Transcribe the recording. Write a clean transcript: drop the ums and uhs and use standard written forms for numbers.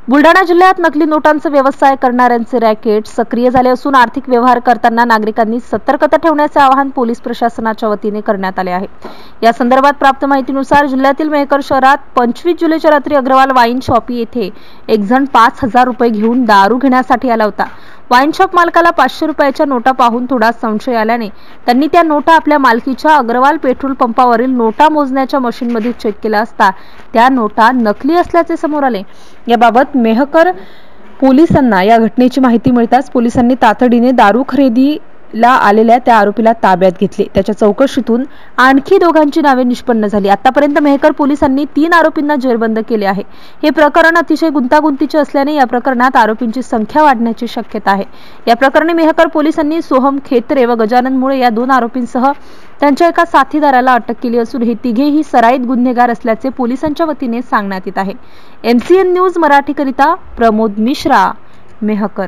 बुलढाणा जिल्ह्यात नकली नोटांचा व्यवसाय करणाऱ्यांचे रॅकेट सक्रिय झाले असून आर्थिक व्यवहार करताना नागरिकांनी सतर्कता ठेवण्याचे आवाहन पोलीस प्रशासनाच्या वतीने करण्यात आले आहे। या संदर्भात प्राप्त माहितीनुसार जिल्ह्यातील मेहकर शहरात 25 जुलैच्या रात्री अग्रवाल वाईन शॉप येथे एक जण 5,000 रुपये घेऊन दारू घेण्यासाठी आला होता। वाईन शॉप मालकाला 500 रुपयाच्या नोटा पाहून थोडा संशय आल्याने त्यांनी त्या नोटा आपल्या मालकीच्या अग्रवाल पेट्रोल पंपावरील नोटा मोजण्याच्या मशीनमध्ये चेक केला असता त्या नोटा नकली असल्याचे समोर आले। याबाबत मेहकर पोलिसांना या घटनेची माहिती मिळताच पोलिसांनी तातडीने दारू खरेदीला आलेल्या त्या आरोपीला ताब्यात घेतले। त्याच्या चौकशीतून आणखी दोघांची नावे निष्पन्न झाली। आतापर्यंत मेहकर पोलिसांनी 3 आरोपींना जेरबंद केले आहे। हे प्रकरण अतिशय गुंतागुंतीचे असल्याने या प्रकरणात आरोपींची संख्या वाढण्याची शक्यता आहे। या प्रकरणी मेहकर पोलिसांनी सोहम खेत्रे व गजानन मुळे या 2 आरोपींसह त्यांच्या एका साथीदाराला अटक केली असून हे तिघेही सराईत गुन्हेगार असल्याचे पोलिसांच्या वतीने सांगण्यात येत आहे। MCN न्यूज मराठीकरिता प्रमोद मिश्रा, मेहकर।